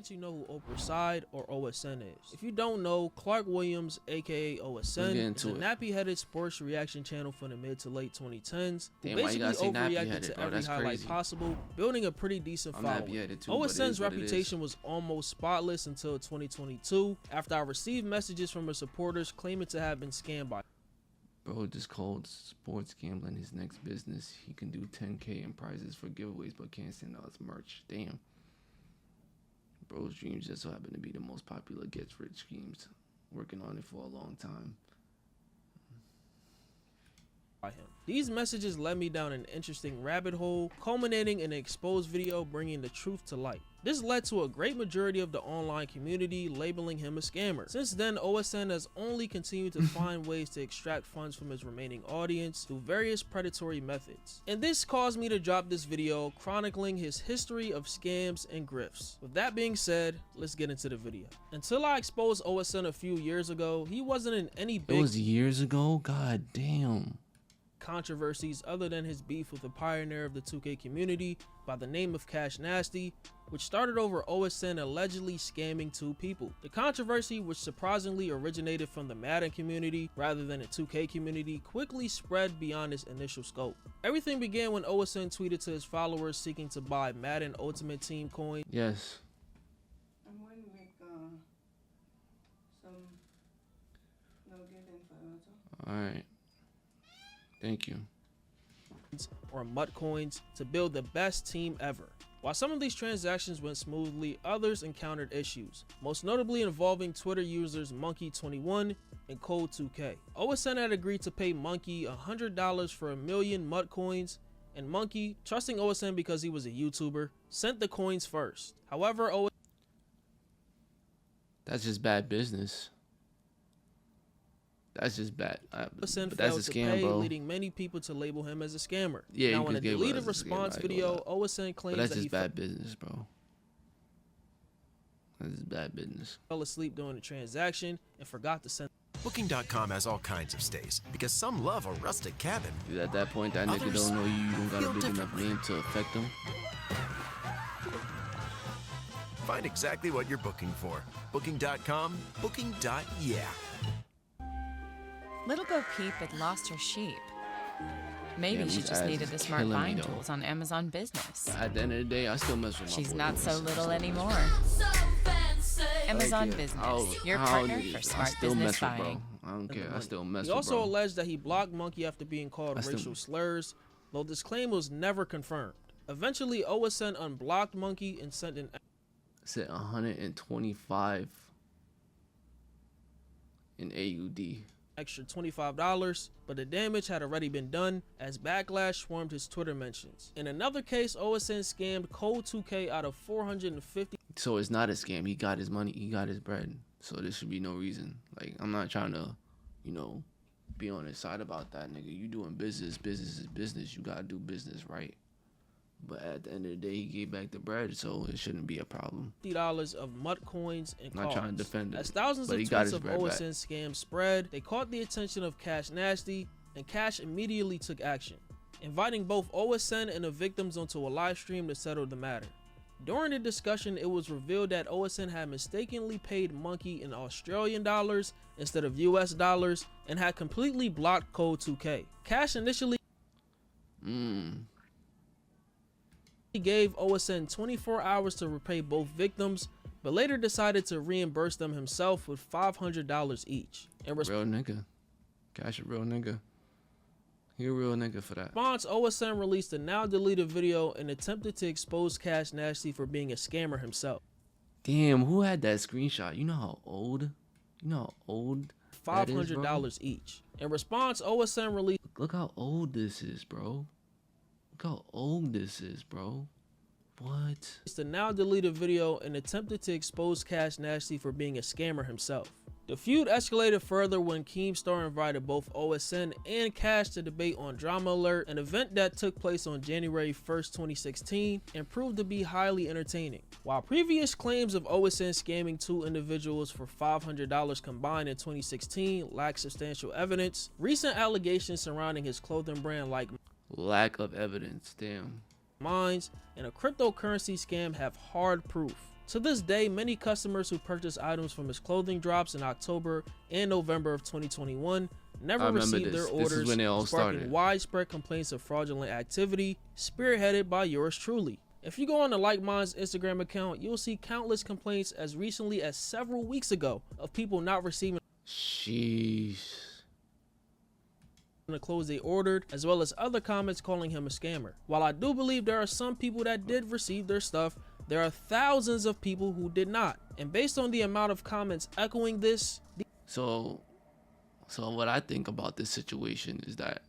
chance you know who OprahSide or OSN is. If you don't know, Clark Williams, aka OSN, is a nappy-headed sports reaction channel from the mid to late 2010s. Who basically overreacted to every highlight possible, building a pretty decent following. OSN's reputation was almost spotless until 2022, after I received messages from her supporters claiming to have been scammed by. Bro just called sports gambling his next business. He can do 10K in prizes for giveaways, but can't send out his merch. Damn. Bro's dreams just so happen to be the most popular gets-rich schemes. Working on it for a long time. Him. These messages led me down an interesting rabbit hole, culminating in an exposed video bringing the truth to light. This led to a great majority of the online community labeling him a scammer. Since then, OSN has only continued to find ways to extract funds from his remaining audience through various predatory methods. And this caused me to drop this video chronicling his history of scams and grifts. With that being said, let's get into the video. Until I exposed OSN a few years ago, he wasn't in any big— It was years ago? God damn. Controversies other than his beef with a pioneer of the 2K community by the name of Cash Nasty, which started over OSN allegedly scamming two people. The controversy, which surprisingly originated from the Madden community rather than the 2K community, quickly spread beyond its initial scope. Everything began when OSN tweeted to his followers seeking to buy Madden Ultimate Team coin. Yes. I'm going to make some Alright. Thank you. Or MUT coins to build the best team ever. While some of these transactions went smoothly, others encountered issues, most notably involving Twitter users Monkey21 and Code2K. OSN had agreed to pay Monkey $100 for 1 million MUT coins, and Monkey, trusting OSN because he was a YouTuber, sent the coins first. However, that's just bad business. That's just bad. OSN that's failed a scam, to pay, bro. leading many people to label him as a scammer. Yeah, now in a deleted response video, OSN claims that's that just he bad business, bro. That's just bad business. Fell asleep during the transaction and forgot to send. Booking.com has all kinds of stays because some love a rustic cabin. At that point, that nigga don't know you don't got a big enough name to affect him. Find exactly what you're booking for. Booking.com, booking.yeah. Little Bo Peep had lost her sheep. Maybe she just needed the smart buying tools on Amazon Business. At the end of the day, I still mess with my She's boy. not so little anymore. Amazon Business, your partner for smart business buying. I don't care. I still mess with He also bro. alleged that he blocked Monkey after being called racial slurs, though this claim was never confirmed. Eventually, OSN unblocked Monkey and sent an said 125 in AUD. Extra $25, but the damage had already been done as backlash swarmed his Twitter mentions. In another case, OSN scammed Code2K out of $450. So it's not a scam. He got his money. He got his bread. So there should be no reason. Like, I'm not trying to, you know, be on his side about that, nigga. You doing business. Business is business. You gotta do business right. But at the end of the day, he gave back the bread, so it shouldn't be a problem. $50 of MUT coins and cards. Not trying to defend it. As thousands of tweets of OSN scam spread, they caught the attention of Cash Nasty, and Cash immediately took action, inviting both OSN and the victims onto a live stream to settle the matter. During the discussion, it was revealed that OSN had mistakenly paid Monkey in Australian dollars instead of US dollars and had completely blocked Code2K. Cash initially gave OSN 24 hours to repay both victims, but later decided to reimburse them himself with $500 each. In real nigga. Cash a real nigga. He a real nigga for that. Response, OSN released a now deleted video and attempted to expose Cash Nasty for being a scammer himself. Damn, who had that screenshot? You know how old? You know how old $500 each. In response, OSN released. Look how old this is, bro. Look how old this is, bro. What? It's the now deleted video and attempted to expose Cash Nasty for being a scammer himself. The feud escalated further when Keemstar invited both OSN and Cash to debate on Drama Alert, an event that took place on January 1st, 2016, and proved to be highly entertaining. While previous claims of OSN scamming two individuals for $500 combined in 2016 lack substantial evidence, recent allegations surrounding his clothing brand lack of evidence, damn. Mines and a cryptocurrency scam have hard proof. To this day, many customers who purchase items from his clothing drops in October and November of 2021 never received their orders, sparking widespread complaints of fraudulent activity, spearheaded by yours truly. If you go on the Like Minds Instagram account, you'll see countless complaints as recently as several weeks ago of people not receiving the clothes they ordered, as well as other comments calling him a scammer. While I do believe there are some people that did receive their stuff, there are thousands of people who did not. And based on the amount of comments echoing this, So what I think about this situation is that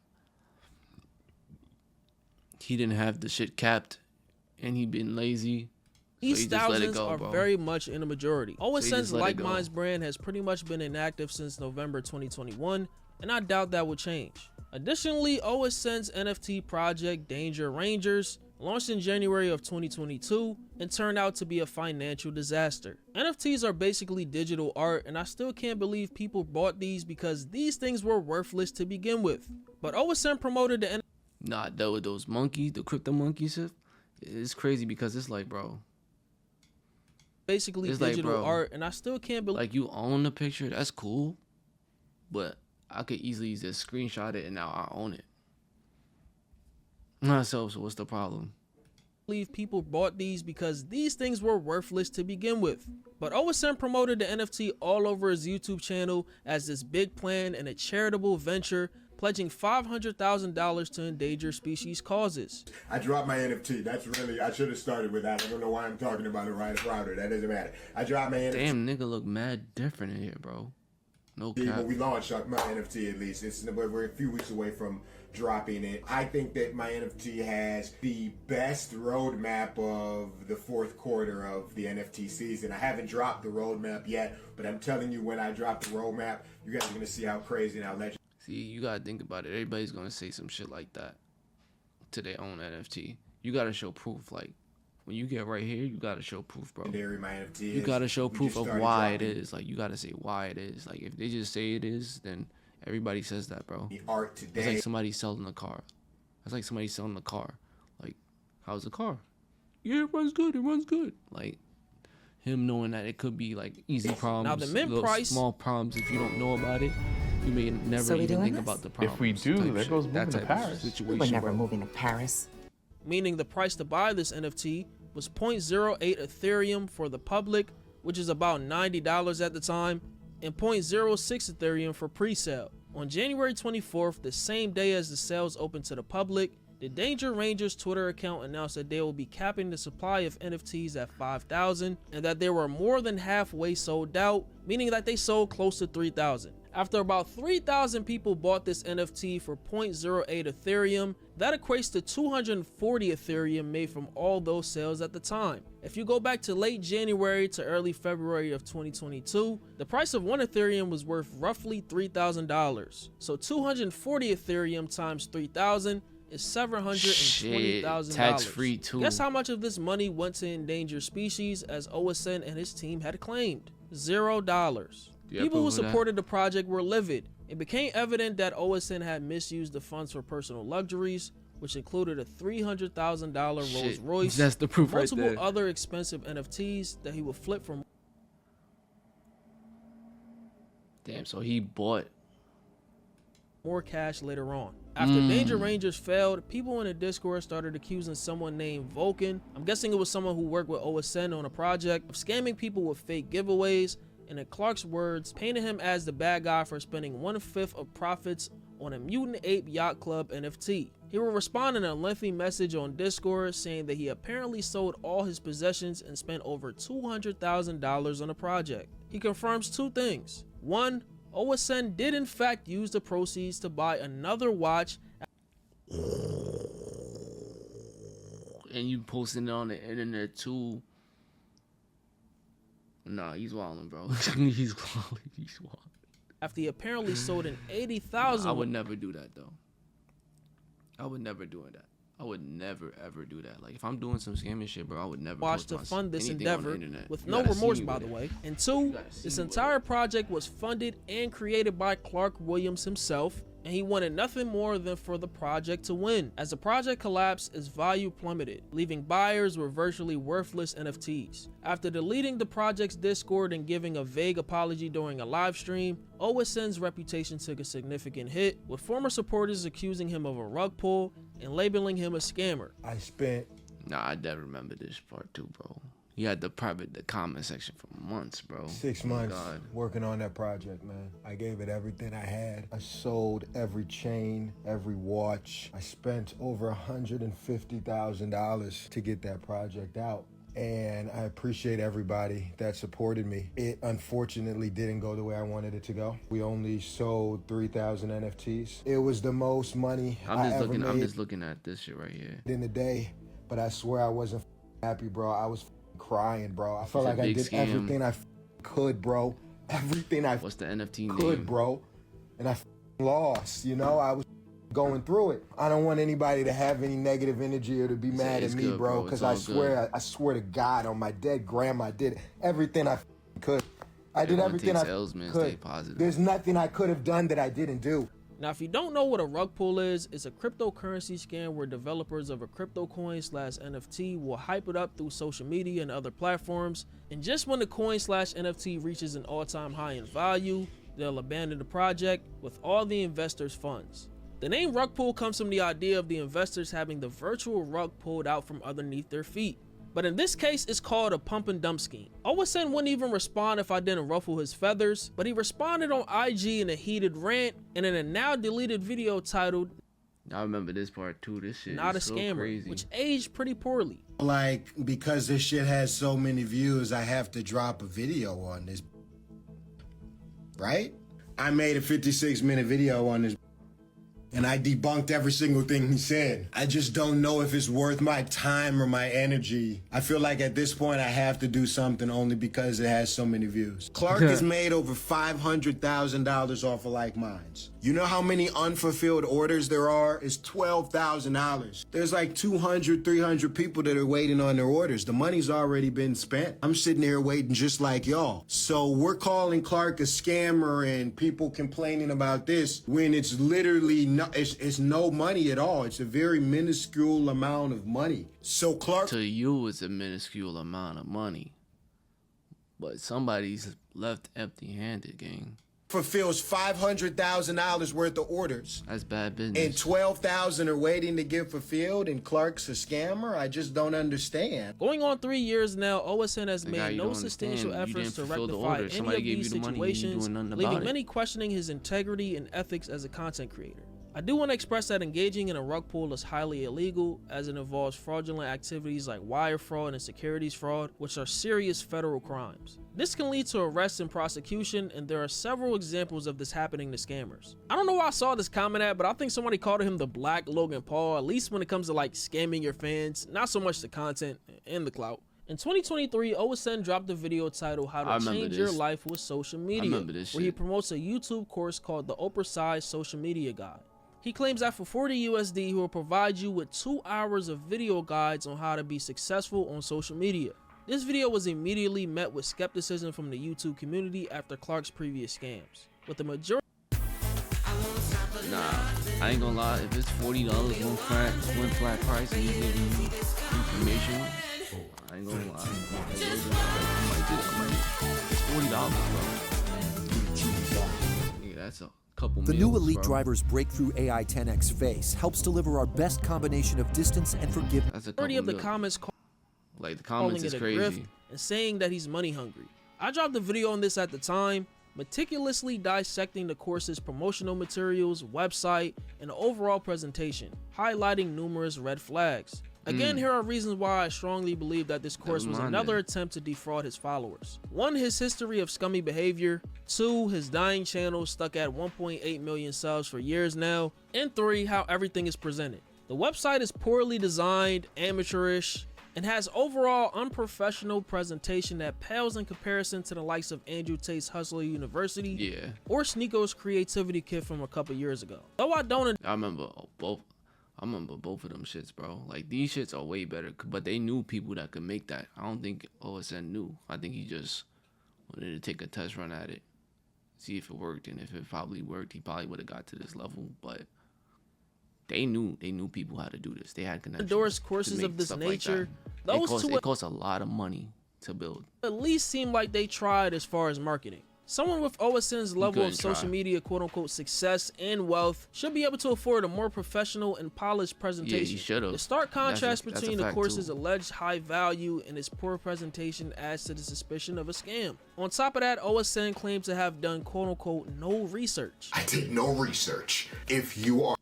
he didn't have the shit capped and he been lazy. these thousands are very much in the majority. OSN's Like Minds brand has pretty much been inactive since November 2021, and I doubt that will change. Additionally, OSN's NFT project Danger Rangers launched in January of 2022 and turned out to be a financial disaster. NFTs are basically digital art, and I still can't believe people bought these because these things were worthless to begin with. But OSN promoted the NFT. Nah, those monkeys, the crypto monkeys, it's crazy because it's like, bro, Basically digital art, and I still can't believe. Like, you own the picture, that's cool, but I could easily just screenshot it and now I own it. So what's the problem? Believe people bought these because these things were worthless to begin with. But OSN promoted the NFT all over his YouTube channel as this big plan and a charitable venture, pledging $500,000 to endangered species causes. I dropped my NFT. That's really, I should have started with that. I don't know why I'm talking about it right around it. That doesn't matter. I dropped my NFT. Damn, nigga look mad different in here, bro. No cap. But we launched my NFT at least. We're a few weeks away from dropping it. I think that my NFT has the best roadmap of the fourth quarter of the NFT season. I haven't dropped the roadmap yet, but I'm telling you, when I drop the roadmap, you guys are going to see how crazy and how legendary. See, you gotta think about it. Everybody's gonna say some shit like that to their own NFT. You gotta show proof. Like, when you get right here, you gotta show proof, bro. My NFT you gotta show proof of why it is. Like, you gotta say why it is. Like, if they just say it is, then everybody says that, bro. The art today. It's like somebody selling a car. That's like somebody selling a car. Like, how's the car? Yeah, it runs good. It runs good. Like, him knowing that it could be like easy problems, now the mint price, small problems. If you don't know about it, you may never even think about the problem. If we do, there goes moving to Paris. We were never moving to Paris. Meaning the price to buy this NFT was 0.08 Ethereum for the public, which is about $90 at the time, and 0.06 Ethereum for pre-sale. On January 24th, the same day as the sales opened to the public, the Danger Rangers Twitter account announced that they will be capping the supply of NFTs at 5,000 and that they were more than halfway sold out, meaning that they sold close to 3,000. After about 3,000 people bought this NFT for 0.08 Ethereum, that equates to 240 Ethereum made from all those sales at the time. If you go back to late January to early February of 2022, the price of 1 Ethereum was worth roughly $3,000. So 240 Ethereum times 3,000 is $720,000. Tax free too. Guess how much of this money went to endangered species, as OSN and his team had claimed? $0. People who supported the project were livid. It became evident that OSN had misused the funds for personal luxuries, which included a $300,000 Rolls Royce, that's the proof multiple right there. other expensive NFTs that he would flip for. Damn, so he bought more cash later on. After Danger Rangers failed, people in the Discord started accusing someone named Vulcan, I'm guessing it was someone who worked with OSN on a project, of scamming people with fake giveaways, and in Clark's words, painted him as the bad guy for spending 1/5 of profits on a Mutant Ape Yacht Club NFT. He would respond in a lengthy message on Discord saying that he apparently sold all his possessions and spent over $200,000 on the project. He confirms two things. One, OSN did in fact use the proceeds to buy another watch. And you posting it on the internet too. Nah, he's wilding, bro. He's wilding. After he apparently sold an 80,000. I would never do that though. I would never do that. I would never ever do that. Like, if I'm doing some scamming shit, bro, I would never watch to fund this endeavor with no remorse, by the way. And two, this entire project was funded and created by Clark Williams himself, and he wanted nothing more than for the project to win. As the project collapsed, its value plummeted, leaving buyers with virtually worthless NFTs. After deleting the project's Discord and giving a vague apology during a live stream, OSN's reputation took a significant hit, with former supporters accusing him of a rug pull and labeling him a scammer. Nah, I definitely remember this part too, bro. He had the comment section for months, bro. 6 months working on that project, man. I gave it everything I had. I sold every chain, every watch. I spent over $150,000 to get that project out. And I appreciate everybody that supported me. It unfortunately didn't go the way I wanted it to go. We only sold 3,000 NFTs. It was the most money I ever made. I'm just looking at this shit right here. In the day, but I swear I wasn't happy, bro. I was crying, bro. I felt like I did everything I could, bro. Everything I What's the NFT could, name? bro. And I lost, you know? I was going through it. I don't want anybody to have any negative energy or to be mad at me, good, bro, because I swear to God, on my dead grandma, I did everything I could. I did everything I could. There's nothing I could have done that I didn't do. Now, if you don't know what a rug pull is, it's a cryptocurrency scam where developers of a crypto coin/NFT will hype it up through social media and other platforms. And just when the coin/NFT reaches an all-time high in value, they'll abandon the project with all the investors' funds. The name rug pull comes from the idea of the investors having the virtual rug pulled out from underneath their feet. But in this case, it's called a pump and dump scheme. OSN wouldn't even respond if I didn't ruffle his feathers, but he responded on IG in a heated rant and in a now deleted video titled, I remember this part too. This shit Not is a so Scammer, crazy. which aged pretty poorly. Like, because this shit has so many views, I have to drop a video on this. Right? I made a 56-minute video on this. And I debunked every single thing he said. I just don't know if it's worth my time or my energy. I feel like at this point I have to do something only because it has so many views. Clark has made over $500,000 off of Like Minds. You know how many unfulfilled orders there are? It's $12,000. There's like 200, 300 people that are waiting on their orders. The money's already been spent. I'm sitting here waiting just like y'all. So we're calling Clark a scammer and people complaining about this when it's literally it's no money at all. It's a very minuscule amount of money. So Clark... To you, it's a minuscule amount of money. But somebody's left empty-handed, gang. Fulfills $500,000 worth of orders. That's bad business. And 12,000 are waiting to get fulfilled, and Clark's a scammer? I just don't understand. Going on 3 years now, OSN has made no substantial efforts to rectify any of these situations, leaving many questioning his integrity and ethics as a content creator. I do want to express that engaging in a rug pull is highly illegal, as it involves fraudulent activities like wire fraud and securities fraud, which are serious federal crimes. This can lead to arrest and prosecution, and there are several examples of this happening to scammers. I don't know where I saw this comment at, but I think somebody called him the Black Logan Paul, at least when it comes to like scamming your fans, not so much the content and the clout. In 2023, OSN dropped a video titled How to Change Your Life with Social Media, where he promotes a YouTube course called the OprahSide Social Media Guide. He claims that for $40 USD, he will provide you with 2 hours of video guides on how to be successful on social media. This video was immediately met with skepticism from the YouTube community after Clark's previous scams, with the majority... Nah, I ain't gonna lie, if it's $40 one flat price and he's giving you information, I ain't gonna lie. It's $40, bro. Yeah, that's a couple The meals, new Elite bro. Driver's breakthrough AI 10X face helps deliver our best combination of distance and forgiveness. That's a majority of the meals. comments Like, the comments is crazy. And saying that he's money hungry. I dropped a video on this at the time, meticulously dissecting the course's promotional materials, website, and overall presentation, highlighting numerous red flags. Again, here are reasons why I strongly believe that this course was another attempt to defraud his followers. 1, his history of scummy behavior. 2, his dying channel stuck at 1.8 million subs for years now. And 3, how everything is presented. The website is poorly designed, amateurish, and has overall unprofessional presentation that pales in comparison to the likes of Andrew Tate's Hustler University or Sneako's Creativity Kit from a couple years ago. Though I don't... I remember both of them shits, bro. Like, these shits are way better, but they knew people that could make that. I don't think OSN knew. I think he just wanted to take a test run at it. see if it worked, and if it probably worked, he probably would have got to this level. But they knew people how to do this. They had connections. Endorse courses of this nature. Like it costs a lot of money to build. At least seem like they tried as far as marketing. Someone with OSN's level of social media quote-unquote success and wealth should be able to afford a more professional and polished presentation. Yeah, he should have. The stark contrast between the course's too. alleged high value and its poor presentation adds to the suspicion of a scam. On top of that, OSN claims to have done quote-unquote no research. I did no research. If you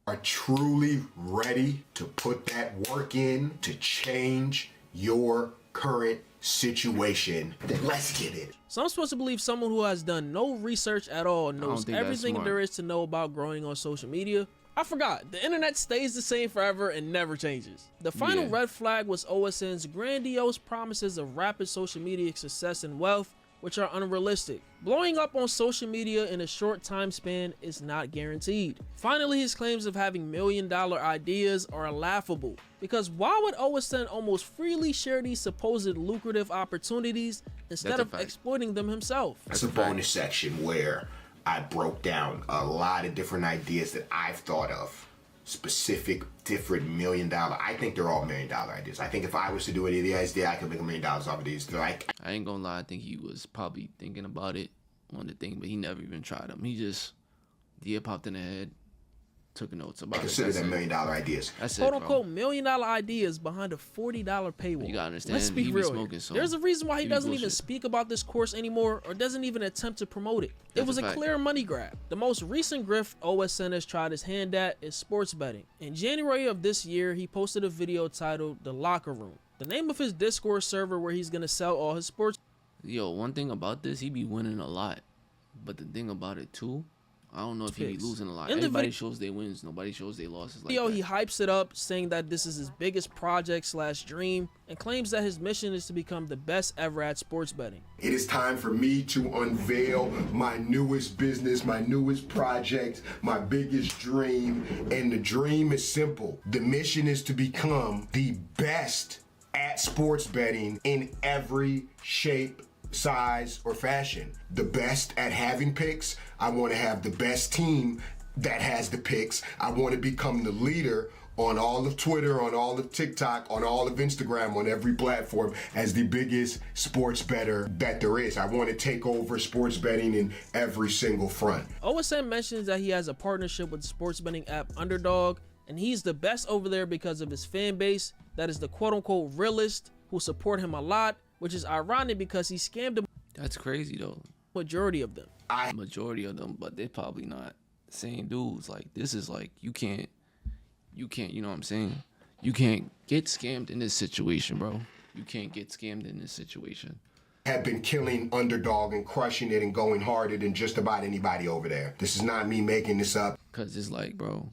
are truly ready to put that work in to change your current situation, then let's get it. So I'm supposed to believe someone who has done no research at all knows everything there is to know about growing on social media. I forgot, the internet stays the same forever and never changes. The final red flag was OSN's grandiose promises of rapid social media success and wealth, which are unrealistic. Blowing up on social media in a short time span is not guaranteed. Finally, his claims of having million-dollar ideas are laughable, because why would OSN almost freely share these supposed lucrative opportunities instead of exploiting them himself? That's a bonus section where I broke down a lot of different ideas that I've thought of. Specific, different $1 million. I think they're all $1 million ideas. I think if I was to do any of these, I could make $1 million off of these. I ain't gonna lie, I think he was probably thinking about it on the thing, but he never even tried them. He just, popped in the head, took notes about it. Consider them $1 million ideas. That's quote unquote $1 million ideas behind a $40 paywall. You gotta understand. Let's be real. Smoking, so there's a reason why he doesn't even speak about this course anymore or doesn't even attempt to promote it. It was a clear money grab. The most recent grift OSN has tried his hand at is sports betting. In January of this year, he posted a video titled The Locker Room, the name of his Discord server where he's gonna sell all his sports. Yo, one thing about this, he be winning a lot. But the thing about it too, I don't know if he be losing a lot. Everybody shows their wins, nobody shows their losses. Like he hypes it up, saying that this is his biggest project / dream, and claims that his mission is to become the best ever at sports betting. It is time for me to unveil my newest business, my newest project, my biggest dream. And the dream is simple. The mission is to become the best at sports betting in every shape, size, or fashion. The best at having picks. I want to have the best team that has the picks. I want to become the leader on all of Twitter, on all of TikTok, on all of Instagram, on every platform as the biggest sports bettor that there is. I want to take over sports betting in every single front. OSN mentions that he has a partnership with the sports betting app Underdog, and he's the best over there because of his fan base that is the quote-unquote realist who support him a lot, which is ironic because he scammed a That's crazy though. majority of them. Majority of them, but they're probably not the same dudes. Like, this is like, you can't, you know what I'm saying? You can't get scammed in this situation, bro. You can't get scammed in this situation. Have been killing Underdog and crushing it and going harder than just about anybody over there. This is not me making this up. Cause it's like, bro,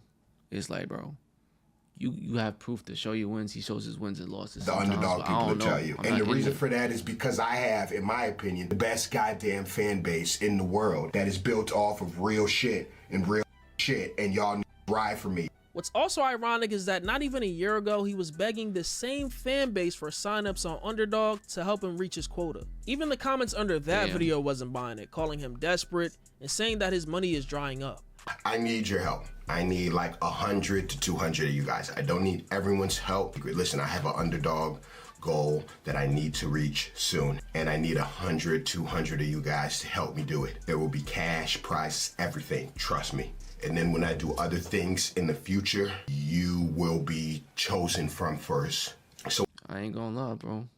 you have proof to show your wins. He shows his wins and losses. The Underdog people will tell you. And the reason for that is because I have, in my opinion, the best goddamn fan base in the world that is built off of real shit, and y'all ride for me. What's also ironic is that not even a year ago, he was begging the same fan base for signups on Underdog to help him reach his quota. Even the comments under that video wasn't buying it, calling him desperate and saying that his money is drying up. I need your help. I need like 100 to 200 of you guys. I don't need everyone's help. Listen, I have an Underdog goal that I need to reach soon, and I need 100, 200 of you guys to help me do it. There will be cash, prize, everything. Trust me. And then when I do other things in the future, you will be chosen from first. So I ain't gonna lie, bro.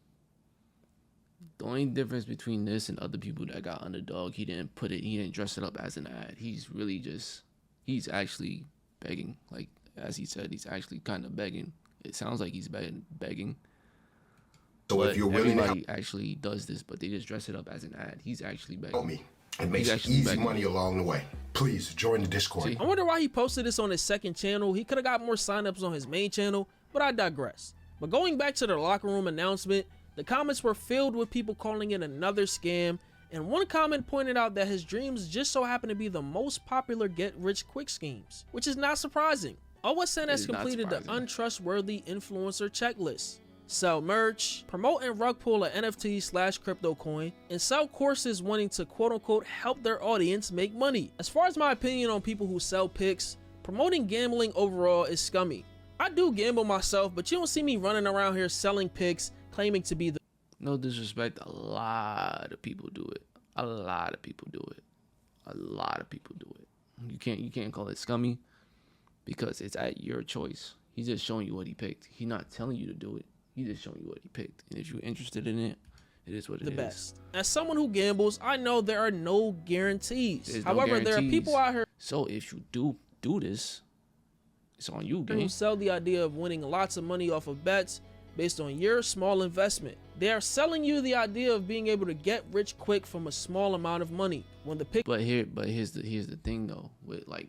The only difference between this and other people that got Underdog, he didn't dress it up as an ad. He's actually begging. Like, as he said, he's actually kind of begging. It sounds like he's begging. So if you're willing, everybody actually does this, but they just dress it up as an ad. He's actually begging. Help me. It makes easy money along the way. Please join the Discord. See, I wonder why he posted this on his second channel. He could have got more signups on his main channel, but I digress. But going back to the locker room announcement, the comments were filled with people calling it another scam, and one comment pointed out that his dreams just so happen to be the most popular get-rich-quick schemes, which is not surprising. OSN has completed the untrustworthy influencer checklist. sell merch, promote and rug pull an NFT/crypto coin, and sell courses wanting to quote-unquote help their audience make money. As far as my opinion on people who sell picks, promoting gambling overall is scummy. I do gamble myself, but you don't see me running around here selling picks claiming to be the— No disrespect, a lot of people do it. A lot of people do it. A lot of people do it. You can't call it scummy because it's at your choice. He's just showing you what he picked. He's not telling you to do it. He's just showing you what he picked. And if you're interested in it, it is what it is. The best. As someone who gambles, I know there are no guarantees. However, there are people out here— So if you do this, it's on you, gang. Who sell the idea of winning lots of money off of bets based on your small investment. They are selling you the idea of being able to get rich quick from a small amount of money. When the pick— here's the thing though, with like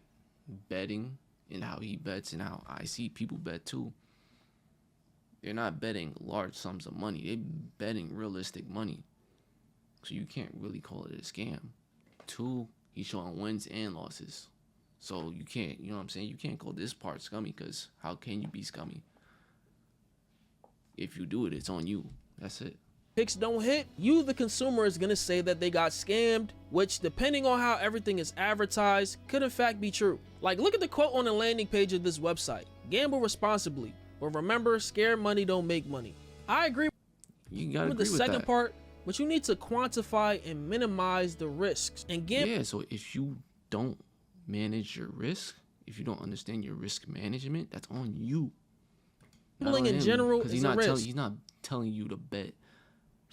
betting and how he bets and how I see people bet too. They're not betting large sums of money. They're betting realistic money. So you can't really call it a scam. 2, he's showing wins and losses. So you can't, you know what I'm saying? You can't call this part scummy because how can you be scummy? If you do it, it's on you. That's it. Picks don't hit, you, the consumer, is going to say that they got scammed, which, depending on how everything is advertised, could in fact be true. Like, look at the quote on the landing page of this website. Gamble responsibly, but remember, scared money don't make money. I agree with the second part, but you need to quantify and minimize the risks. And yeah, so if you don't manage your risk, if you don't understand your risk management, that's on you. Gambling in general is a risk. He's not telling you to bet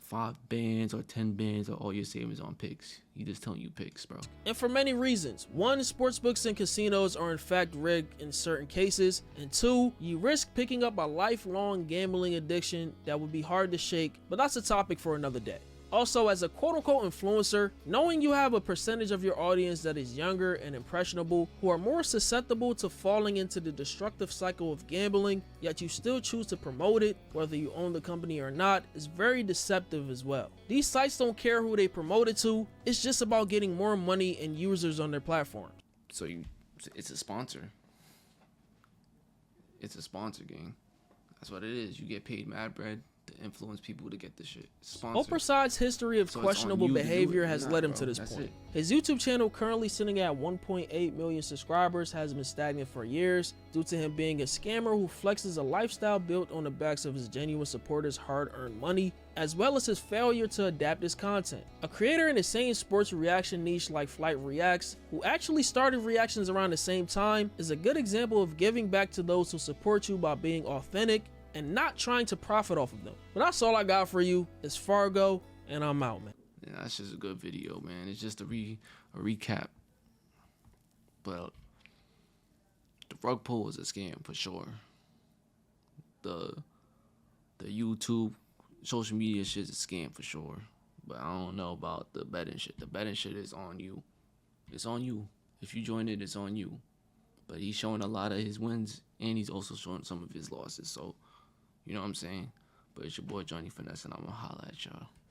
5 bands or 10 bands or all your savings on picks. He's just telling you picks, bro. And for many reasons. 1, sportsbooks and casinos are in fact rigged in certain cases. And 2, you risk picking up a lifelong gambling addiction that would be hard to shake, but that's a topic for another day. Also, as a quote-unquote influencer, knowing you have a percentage of your audience that is younger and impressionable, who are more susceptible to falling into the destructive cycle of gambling, yet you still choose to promote it, whether you own the company or not, is very deceptive as well. These sites don't care who they promote it to, it's just about getting more money and users on their platforms. So it's a sponsor. It's a sponsor, gang. That's what it is. You get paid mad bread to influence people to get this shit. OprahSide's history of questionable behavior has led him to this point. His YouTube channel, currently sitting at 1.8 million subscribers, has been stagnant for years due to him being a scammer who flexes a lifestyle built on the backs of his genuine supporters' hard-earned money, as well as his failure to adapt his content. A creator in the same sports reaction niche like Flight Reacts, who actually started reactions around the same time, is a good example of giving back to those who support you by being authentic and not trying to profit off of them. But that's all I got for you. It's Fargo, and I'm out, man. Yeah, that's just a good video, man. It's just a recap. But the rug pull was a scam for sure. The YouTube, social media shit is a scam for sure. But I don't know about the betting shit. The betting shit is on you. It's on you. If you join it, it's on you. But he's showing a lot of his wins, and he's also showing some of his losses. So, you know what I'm saying? But it's your boy Johnny Finesse, and I'm gonna holla at y'all.